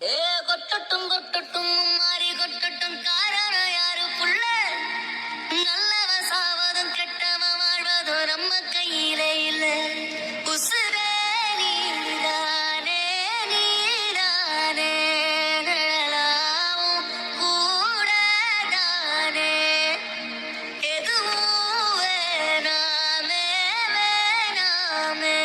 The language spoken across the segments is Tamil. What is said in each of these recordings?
ஏ கொட்டட்டும் கொட்டட்டும் மாறி கொட்டட்டும் காரணம் யாரு புள்ள நல்லவன் சாவதும் கெட்டவன் வாழ்வதும் நம்ம கையிலே இல்ல உசுரே நீதானே நீதானே நிழலாவும் கூடதானே எதுவும் வேணாமே வேணாமே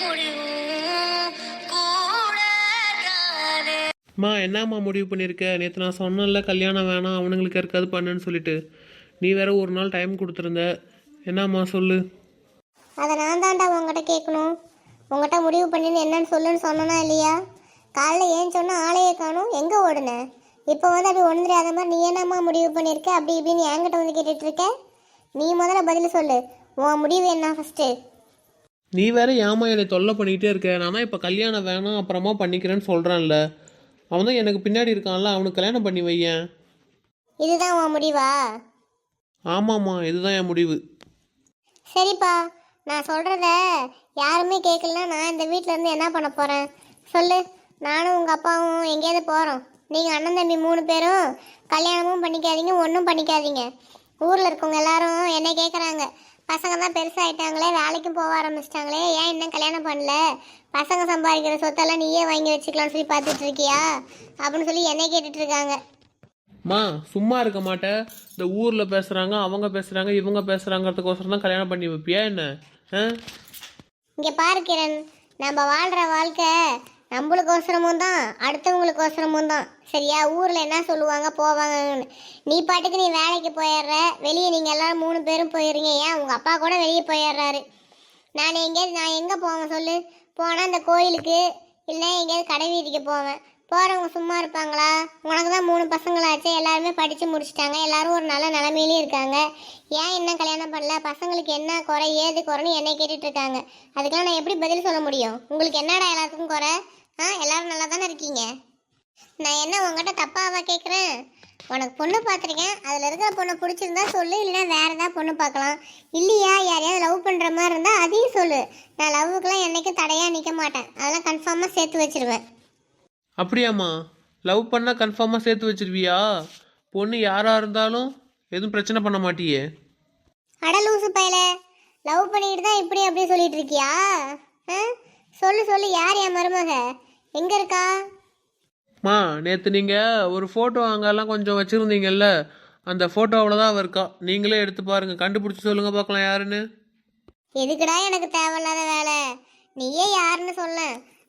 முடிவும் கூடதானே. அம்மா என்னம்மா முடிவு பண்ணியிருக்க? நேற்று நான் சொன்னேன்ல கல்யாணம் வேணாம் அவனுங்களுக்கு இருக்காது பண்ணுன்னு சொல்லிட்டு, நீ வேற ஒரு நாள் டைம் கொடுத்துருந்த. என்னம்மா சொல்லு. அதை நான் தான்டா உங்ககிட்ட கேட்கணும். உங்ககிட்ட முடிவு பண்ணின்னு என்னன்னு சொல்லுன்னு சொன்னனா இல்லையா? காலைல ஏன் சொன்னால் ஆளையே காணும், எங்கே ஓடுன? இப்போ வந்து அப்படி ஒன்று தெரியாத மாதிரி நீ என்னம்மா முடிவு பண்ணியிருக்க அப்படி இப்படின்னு என்கிட்ட வந்து கேட்டுட்டு இருக்க. நீ முதல்ல பதில் சொல்லு, உன் முடிவு என்ன ஃபஸ்ட்டு? நீ வேற ஏமா என்னை தொல்லை பண்ணிக்கிட்டே இருக்க. நான் தான் இப்போ கல்யாணம் வேணாம் அப்புறமா பண்ணிக்கிறேன்னு சொல்கிறான்ல. அவன் தான் எனக்கு பின்னாடி இருக்கான்ல, அவனுக்கு கல்யாணம் பண்ணி வையேன். இதுதான் உன் முடிவா? ஆமாம்மா, இதுதான் என் முடிவு. சரிப்பா, நான் சொல்கிறத யாருமே கேட்கலன்னா நான் இந்த வீட்டில் இருந்து என்ன பண்ண போகிறேன் சொல்லு. நானும் உங்கள் அப்பாவும் எங்கேயாவது போகிறோம். நீங்கள் அண்ணன் தம்பி 3 பேரும் கல்யாணமும் பண்ணிக்காதீங்க, ஒன்றும் பண்ணிக்காதீங்க. ஊரில் இருக்கவங்க எல்லாரும் என்ன கேட்குறாங்க, பசங்க தான் பெருசாகிட்டாங்களே, வேலைக்கும் போக ஆரம்பிச்சிட்டாங்களே, ஏன் இன்னும் கல்யாணம் பண்ணல, பசங்க சம்பாதிக்கிற சொத்தெல்லாம் நீயே வாங்கி வச்சுக்கலாம்னு சொல்லி பார்த்துட்டு இருக்கியா அப்படின்னு சொல்லி என்னை கேட்டுட்டு இருக்காங்க. மா சும்மா இருக்க மாட்டேன். இந்த ஊரில் பேசுகிறாங்க, அவங்க பேசுகிறாங்க, இவங்க பேசுகிறாங்கிறதுக்கோசரம் தான் கல்யாணம் பண்ணி வைப்பியா என்ன? இங்கே பாரு கிரண், நம்ம வாழ்கிற வாழ்க்கை நம்மளுக்கோசரமும் தான் அடுத்தவங்களுக்கோசரமும் தான். சரியா? ஊரில் என்ன சொல்லுவாங்க போவாங்கன்னு நீ பாட்டுக்கு நீ வேலைக்கு போயிடுற. வெளியே நீங்கள் எல்லோரும் 3 பேரும் போயிடுறீங்க. ஏன் உங்கள் அப்பா கூட வெளியே போயிடுறாரு. நான் எங்கே போவேன் சொல்லு? போனால் இந்த கோயிலுக்கு இல்லை எங்கேயாவது கடை வீதிக்கு போவேன். போகிறவங்க சும்மா இருப்பாங்களா? உனக்கு தான் 3 பசங்களாச்சு, எல்லாருமே படித்து முடிச்சிட்டாங்க, எல்லாரும் ஒரு நல்ல நிலமையிலையும் இருக்காங்க. ஏன் இன்னும் கல்யாணம் பண்ணல, பசங்களுக்கு என்ன குறை ஏது குறைன்னு என்னை கேட்டுட்டு இருக்காங்க. அதுக்கெல்லாம் நான் எப்படி பதில் சொல்ல முடியும்? உங்களுக்கு என்னடா எல்லாத்துக்கும் குறை? எல்லாரும் நல்லா தானே இருக்கீங்க. நான் என்ன உங்ககிட்ட தப்பாவா கேட்குறேன்? உனக்கு பொண்ணு பார்த்துருக்கேன், அதில் இருக்கிற பொண்ணை பிடிச்சிருந்தா சொல்லு, இல்லைன்னா வேறு ஏதாவது பொண்ணு பார்க்கலாம். இல்லையா யாரையாவது லவ் பண்ணுற மாதிரி இருந்தால் அதையும் சொல்லு. நான் லவ்வுக்கெல்லாம் என்றைக்கும் தடையாக நிற்க மாட்டேன். அதெல்லாம் கன்ஃபார்மாக சேர்த்து வச்சிருவேன். அப்படியாம்மா? லவ் பண்ணால் கன்ஃபார்மாக சேர்த்து வச்சிருவியா? பொண்ணு யாராக இருந்தாலும் எதுவும் பிரச்சனை பண்ண மாட்டியே? அட லூசு பையல, லவ் பண்ணிட்டு தான் இப்படி அப்படியே சொல்லிட்டு இருக்கியா? சொல்லு சொல்லு, யார் என் மருமக? எங்கே இருக்கா? மா நேற்று நீங்கள் ஒரு ஃபோட்டோ அங்கெல்லாம் கொஞ்சம் வச்சுருந்தீங்கல்ல, அந்த ஃபோட்டோவில் தான் அவள் இருக்கா. நீங்களே எடுத்து பாருங்கள், கண்டுபிடிச்சி சொல்லுங்கள் பார்க்கலாம் யாருன்னு. எதுக்குடா எனக்கு தேவையில்லாத வேலை? நீயே யாருன்னு சொல்ல.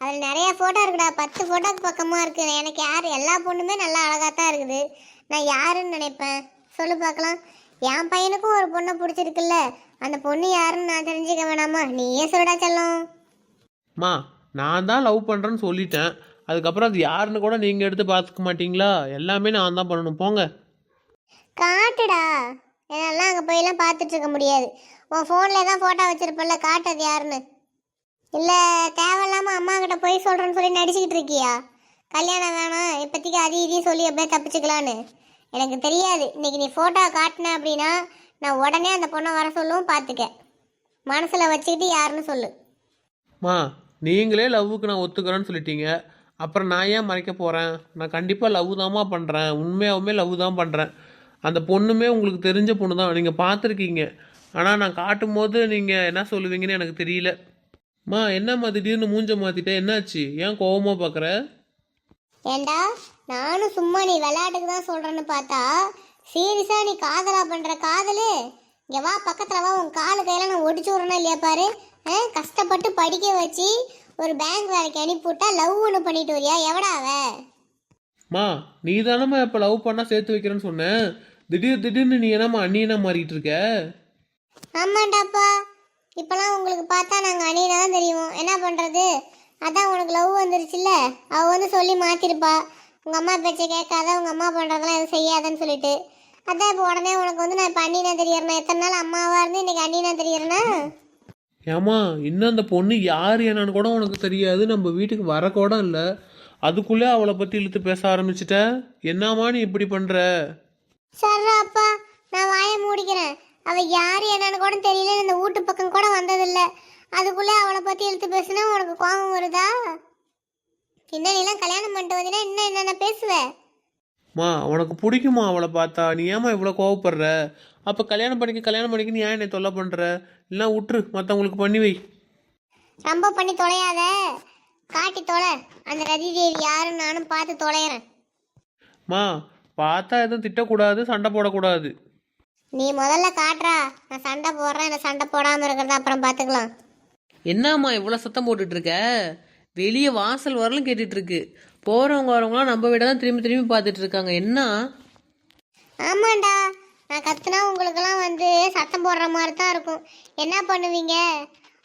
அதில் நிறைய ஃபோட்டோ இருக்குடா, 10 ஃபோட்டோக்கு பக்கமாக இருக்குது. எனக்கு யார்? எல்லா பொண்ணுமே நல்லா அழகாக தான் இருக்குது. நான் யாருன்னு நினைப்பேன் சொல்லு பார்க்கலாம். என் பையனுக்கும் ஒரு பொண்ணை பிடிச்சிருக்குல்ல, அந்த பொண்ணு யாருன்னு நான் தெரிஞ்சுக்க வேணாமா? நீயே சொல்லுடா செல்லம். மா நான் தான் லவ் பண்ணுறேன்னு சொல்லிட்டேன், அதுக்கப்புறம் அது யாருன்னு கூட நீங்கள் எடுத்து பார்த்துக்க மாட்டீங்களா? எல்லாமே நான் தான் பண்ணணும், போங்க. காட்டுடா. என்னெல்லாம் அங்கே போயெல்லாம் பார்த்துட்டு இருக்க முடியாது. உன் ஃபோனில் தான் ஃபோட்டோ வச்சுருப்பல, காட்டுறது யாருன்னு. இல்லை தேவையில்லாமல் அம்மா கிட்ட போய் சொல்கிறேன்னு சொல்லி நடிச்சுக்கிட்டு இருக்கியா? கல்யாணம் வேணாம் இப்போதைக்கு அது இதையும் சொல்லி அப்படியே தப்பிச்சுக்கலான்னு. எனக்கு தெரியாது. இன்றைக்கி நீ ஃபோட்டோ காட்டின அப்படின்னா நான் உடனே அந்த பொண்ணை வர சொல்லுவோம், பார்த்துக்க. மனசில் வச்சுக்கிட்டு யாருன்னு சொல்லு. மா நீங்களே லவ்வுக்கு நான் ஒத்துக்கிறேன்னு சொல்லிட்டீங்க, அப்புறம் நான் ஏன் மறைக்க போகிறேன்? நான் கண்டிப்பாக லவ் தான்மா பண்ணுறேன், உண்மையாகவுமே லவ் தான் பண்ணுறேன். அந்த பொண்ணுமே உங்களுக்கு தெரிஞ்ச பொண்ணு தான், நீங்கள் பார்த்துருக்கீங்க. ஆனால் நான் காட்டும் போது நீங்கள் என்ன சொல்லுவீங்கன்னு எனக்கு தெரியல. மா என்னம்மா திடீர்னு மூஞ்ச மாற்றிட்டே, என்னாச்சு? ஏன் கோவமாக பார்க்குற? ஏண்டா நானும் சும்மா நீ விளையாட்டுக்கு தான் சொல்கிறேன்னு பார்த்தா சீரியஸாக நீ காதலா பண்ணுற காதலு. இங்கே வா, பக்கத்தில் வா, உன் காலு கையில் நான் ஒடிச்சு விட்றேன்னா இல்லையா பாரு. கஷ்டப்பட்டு படிக்க வச்சு ஒரு பேங்க் வேலைக்கு அனுப்பிவிட்டா லவ் ஒன்று பண்ணிட்டு வரியா? எவடாவ? மா நீ தானம்மா இப்போ லவ் பண்ணால் சேர்த்து வைக்கிறேன்னு சொன்னேன். திடீர்னு நீ என்னம்மா அண்ணியனா மாறிட்டு இருக்க? ஆமாண்டாப்பா, இப்போலாம் உங்களுக்கு பார்த்தா நாங்கள் அணியினா தான் தெரியும். என்ன பண்ணுறது? அதான் உனக்கு லவ் வந்துருச்சுல்ல, அவள் வந்து சொல்லி மாற்றிருப்பா. உங்கள் அம்மா பேச்சை கேட்காத, உங்கள் அம்மா பண்ணுறதெல்லாம் எதுவும் செய்யாதன்னு சொல்லிட்டு. அதான் இப்போ உடனே உனக்கு வந்து நான் இப்போ அண்ணினா தெரியறேன்னா, எத்தனை நாள் அம்மாவாக இருந்து இன்றைக்கி அண்ணினா தெரியறேன்னா? ஏம்மா இன்னும் அந்த பொண்ணு யார் என்னன்னு கூட உனக்கு தெரியாது, நம்ம வீட்டுக்கு வரக்கூட இல்லை, அதுக்குள்ளே அவளை பற்றி இழுத்து பேச ஆரம்பிச்சிட்ட. என்னம்மா நீ இப்படி பண்ணுற? சர்ரா அப்பா, நான் வாயை மூடிக்கிறேன். அவள் யார் என்னன்னு கூட தெரியல, இந்த வீட்டு பக்கம் கூட வந்ததில்லை. அதுக்குள்ளே அவளை பற்றி இழுத்து பேசுனா உனக்கு கோபம் வருதா? இன்னும் நீலாம் கல்யாணம் பண்ணிட்டு வந்தீங்கன்னா இன்னும் என்னென்ன பேசுவ? மா உனக்கு பிடிக்குமா அவளை பார்த்தா? நீ ஏமா இவ்வளோ கோவப்படுற? அப்போ கல்யாணம் பண்ணிக்க நீ ஏன் என்னை தொல்லை பண்ணுற? இல்லைன்னா விட்டுரு, மற்றவங்களுக்கு பண்ணி வை. ரொம்ப பண்ணி தொலையாத, காட்டி தொலை. அந்த ரதி தேவி யாருன்னு நானும் பார்த்து தொலைகிறேன். மா பார்த்தா எதுவும் திட்டக்கூடாது, சண்டை போடக்கூடாது. நீ முதல்ல காட்டுறா, நான் சண்டை போடுறேன். இந்த சண்டை போடாமல் இருக்கிறத அப்புறம் பார்த்துக்கலாம். என்னம்மா இவ்வளோ சத்தம் போட்டுட்டு இருக்க? வெளியே வாசல் வரலும் கேட்டுட்டு இருக்கு. போறவங்க வரவங்களாம் நம்ம வீட தான் திரும்பி திரும்பி பார்த்துட்டு இருக்காங்க. என்ன? ஆமாண்டா, நான் கத்துனா உங்களுக்கெல்லாம் வந்து சத்தம் போடுற மாதிரி தான் இருக்கும். என்ன பண்ணுவீங்க?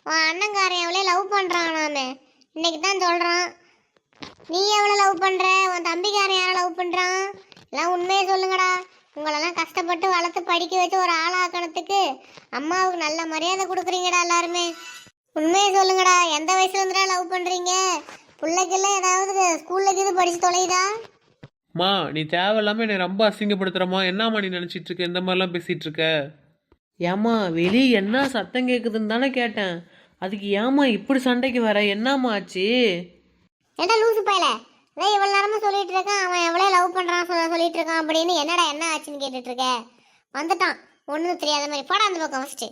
உன் அண்ணங்காரன் எவ்வளோ லவ் பண்ணுறான் நானே, இன்னைக்கு தான் சொல்கிறான். நீ எவ்வளோ லவ் பண்ணுற? உன் தம்பிக்காரன் யாரை லவ் பண்ணுறான்? எல்லாம் உண்மையை சொல்லுங்கடா. உங்களெல்லாம் கஷ்டப்பட்டு வளர்த்து படிக்க வச்சு ஒரு ஆளாக்கணத்துக்கு அம்மாவுக்கு நல்ல மரியாதை கொடுக்குறீங்கடா எல்லாருமே. உண்மையை சொல்லுங்கடா, எந்த வயசுல இருந்துடா லவ் பண்ணுறீங்க? பிள்ளைக்கெல்லாம் ஏதாவது ஸ்கூல்ல இது படித்து தொலைதா? மா நீ தேவையில்லாமல் என்னை ரொம்ப அசிங்கப்படுத்துகிறம்மா. என்னம்மா நீ நினச்சிட்டு இருக்க? இந்த மாதிரிலாம் பேசிகிட்டு இருக்க? ஏம்மா வெளியே என்ன சத்தம் கேட்குதுன்னு தானே கேட்டேன். அதுக்கு ஏம்மா இப்படி சண்டைக்கு வர? என்னம்மா ஆச்சு? ஏண்டா லூசு பையல, அதான் இவ்வளோ நேரமா சொல்லிட்டு இருக்கான், அவன் எவ்வளோ லவ் பண்ணுறான் சொல்லிட்டு இருக்கான் அப்படின்னு. என்னடா என்ன ஆச்சுன்னு கேட்டுட்டு இருக்க? வந்துட்டான் ஒன்றும் தெரியாத மாதிரி. போடா அந்த பக்கம் ஃபஸ்ட்டு.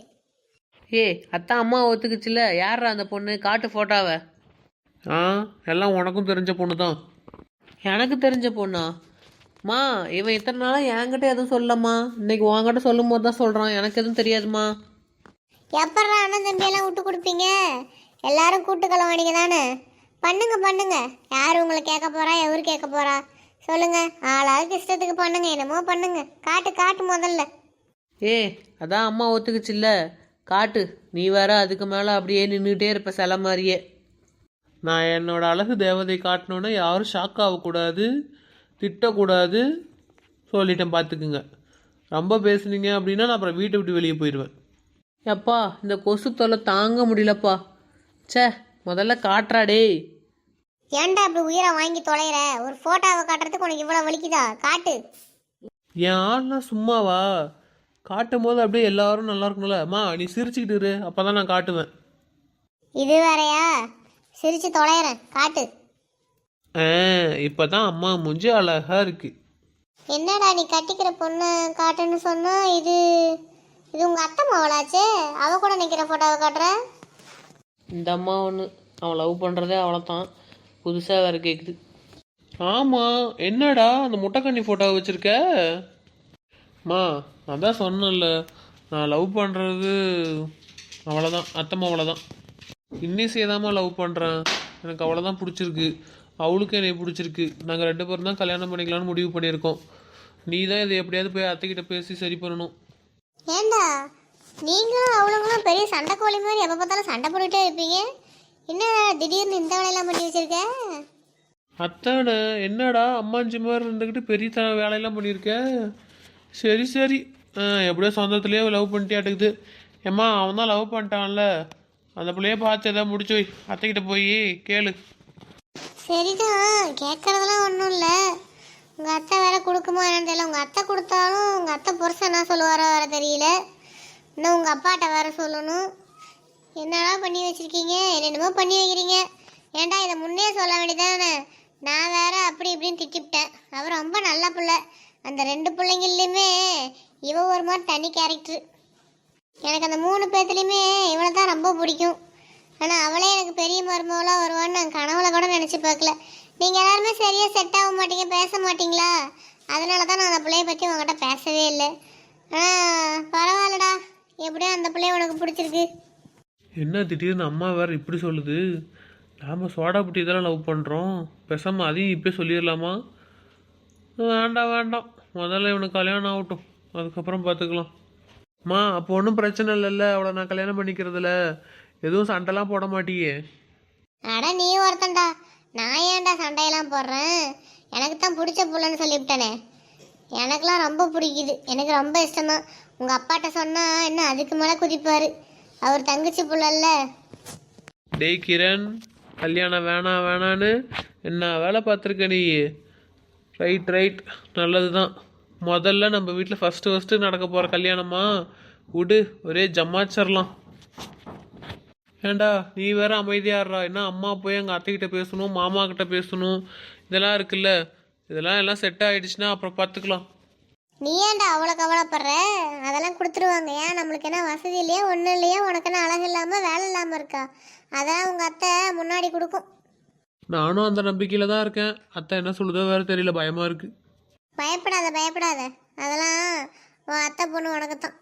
அத்தான் அம்மா ஒத்துக்குச்சுல. யாரா அந்த பொண்ணு? காட்டு ஃபோட்டோவை. ஆ எல்லாம் உனக்கும் தெரிஞ்ச பொண்ணு தான். எனக்கு தெரிஞ்ச பொண்ணா? மா இவன் இத்தனை நாளாக என்கிட்ட எதுவும் சொல்லம்மா. இன்னைக்கு உன்கிட்ட சொல்லும் போது தான் சொல்கிறான். எனக்கு எதுவும் தெரியாதுமா. எப்பட்றா அண்ணன் தம்பியெல்லாம் விட்டு கொடுப்பீங்க? எல்லாரும் கூட்டு கலவாணிங்க தானே. பண்ணுங்க பண்ணுங்க. யார் உங்களை கேட்க போறா, எவரு கேட்க போறா? சொல்லுங்க. ஆளாளுக்கு இஷ்டத்துக்கு பண்ணுங்க, என்னமோ பண்ணுங்க. காட்டு காட்டு முதல்ல. அதான் அம்மா ஒத்துக்குச்சுல்ல. காட்டு. நீ வேற அதுக்கு மேலே அப்படியே நின்றுட்டே இருப்ப சில மாதிரியே. நான் என்னோட அழகு தேவதை காட்டணுன்னா யாரும் ஷாக் ஆகக்கூடாது, திட்டக்கூடாது சொல்லிட்டேன். பார்த்துக்குங்க. ரொம்ப பேசுனீங்க அப்படின்னா நான் அப்புறம் வீட்டை விட்டு வெளியே போயிடுவேன். எப்பா இந்த கொசு தொல்லை தாங்க முடியலப்பா. சே முதல்ல காட்டுறாடே. ஏன்டா அப்படி உயிரை வாங்கி தொலைகிற? ஒரு போட்டோவை காட்டுறதுக்கு உனக்கு இவ்வளோ வலிக்குதா? காட்டு. என் ஆள்லாம் சும்மாவா? காட்டும் போது அப்படியே எல்லாரும் நல்லா இருக்கணும்ல. அம்மா நீ சிரிச்சுக்கிட்டு இரு, அப்போ தான் நான் காட்டுவேன். இது வேறையா? சிரிச்சு தொலைகிறேன், காட்டு. இப்போ தான் அம்மா மூஞ்சி அழகா இருக்கு. என்னடா நீ கட்டிக்கிற பொண்ணு காட்டுன்னு சொன்னா, இது இது உங்க அத்தை மாவளாச்சே, அவ கூட நிக்கிற போட்டோவை காட்டுற? இந்த அம்மா ஒன்று அவன் லவ் பண்ணுறதே அவ்வளோதான். புதுசாக வேறு கேட்குது. ஆமாம் என்னடா அந்த முட்டைக்கண்ணி ஃபோட்டோவை வச்சுருக்க? மா அதான் சொன்னேன்ல, நான் லவ் பண்ணுறது அவ்வளோதான், அத்தம்மா அவ்வளோதான். இன்னிசையை தாம்மா லவ் பண்ணுறேன். எனக்கு அவ்வளோதான் பிடிச்சிருக்கு. அவளுக்கும் என்னை பிடிச்சிருக்கு. நாங்கள் 2 பேரும் தான் கல்யாணம் பண்ணிக்கலாம்னு முடிவு பண்ணியிருக்கோம். நீ தான் இதை எப்படியாவது போய் அத்தைக்கிட்ட பேசி சரி பண்ணணும். ஏண்டா நீங்களும் அவளுங்களும் பெரிய சண்டை கோழி மாதிரி எப்போ பார்த்தாலும் சண்டை போட்டுகிட்டே இருப்பீங்க. என்ன திடீர்னு இந்த வேலையெல்லாம் பண்ணி வச்சிருக்க? அத்தானே என்னடா அம்மாஞ்சி மாதிரி இருந்துக்கிட்டு பெரிய வேலையெல்லாம் பண்ணியிருக்க? சரி சரி, எப்படியோ சொந்தத்துலேயே லவ் பண்ணிட்டேட்டுக்குது. ஏம்மா அவன் தான் லவ் பண்ணிட்டான்ல, அந்த பிள்ளைய பார்த்து எதாவது முடிச்சு வை. அத்தைக்கிட்ட போய் கேளு. சரிதான், கேட்கறதெல்லாம் ஒன்றும் இல்லை. உங்கள் அத்தை வேற கொடுக்குமா என்னன்னு தெரியல. உங்கள் அத்தை கொடுத்தாலும் உங்கள் அத்தை புருஷன் என்ன சொல்லுவாரோ வேற தெரியல. இன்னும் உங்கள் அப்பாட்ட வேற சொல்லணும். என்னடா பண்ணி வச்சிருக்கீங்க? என்னென்னமோ பண்ணி வைக்கிறீங்க. ஏன்டா இதை முன்னே சொல்ல வேண்டியதானே? நான் வேற அப்படி இப்படின்னு திட்டிவிட்டேன். அவர் ரொம்ப நல்ல பிள்ளை. அந்த 2 பிள்ளைங்கள்லையுமே இவ ஒரு மாதிரி தனி கேரக்டர். எனக்கு அந்த 3 பேர்த்துலையுமே இவளை தான் ரொம்ப பிடிக்கும். ஆனால் அவளே எனக்கு பெரிய மருமவளாக வருவான்னு நான் கனவுல கூட நினச்சி பார்க்கல. நீங்கள் எல்லாருமே சரியாக செட் ஆக மாட்டீங்க, பேச மாட்டிங்களா? அதனால தான் நான் அந்த பிள்ளைய பற்றி உங்கள்கிட்ட பேசவே இல்லை. பரவாயில்லடா, எப்படியோ அந்த பிள்ளைய உனக்கு பிடிச்சிருக்கு. என்ன திடீர்னு அம்மா வேறு இப்படி சொல்லுது? நாம் சோடா புட்டி இதெல்லாம் லவ் பண்ணுறோம், பேசாமல் அதையும் இப்போ சொல்லிடலாமா? வேண்டாம் வேண்டாம், முதல்ல இவனுக்கு கல்யாணம் ஆகட்டும், அதுக்கப்புறம் பார்த்துக்கலாம். மா அப்போ ஒன்றும் பிரச்சனை இல்லைல்ல, அவளை நான் கல்யாணம் பண்ணிக்கிறதுல எதுவும் சண்டைலாம் போட மாட்டியே? அட நீ ஒருத்தன்டா, நான் ஏன்டா சண்டையெல்லாம் போடுறேன்? எனக்கு தான் பிடிச்ச புள்ளன்னு சொல்லிவிட்டனே. எனக்கெலாம் ரொம்ப பிடிக்குது, எனக்கு ரொம்ப இஷ்டம்தான். உங்கள் அப்பாட்ட சொன்னால் இன்னும் அதுக்கு மேலே குதிப்பார். அவர் தங்கச்சி புள்ளல்ல. டேய் கிரண், கல்யாணம் வேணாம் வேணான்னு என்ன வேலை பார்த்துருக்க நீ? ரைட் ரைட், நல்லது தான். முதல்ல நம்ம வீட்டில் ஃபஸ்ட்டு நடக்க போகிற கல்யாணமா? விடு, ஒரே ஜமாச்சரலாம். ஏண்டா நீ வேற அமைதியாடுறா, என்ன அம்மா போய் எங்கள் அத்தைக்கிட்ட பேசணும், மாமா கிட்ட பேசணும், இதெல்லாம் இருக்குல்ல, இதெல்லாம் எல்லாம் செட் ஆயிடுச்சுன்னா அப்புறம் பார்த்துக்கலாம். நீ ஏன்டா அவ்வளோ கவலைப்படுற? அதெல்லாம் கொடுத்துருவாங்க. ஏன் நம்மளுக்கு என்ன வசதி இல்லையா, ஒன்றும் இல்லையா? உனக்கு என்ன அழகு இல்லாமல் வேலை இல்லாமல் இருக்கா? அதான் உங்கள் அத்தை முன்னாடி கொடுக்கும். நானும் அந்த நம்பிக்கையில் தான் இருக்கேன். அத்தை என்ன சொல்லுதோ வேற தெரியல, பயமாக இருக்குது. பயப்படாத பயப்படாத, அதெல்லாம் உன் அத்தை பொண்ணு உனக்கு தான்.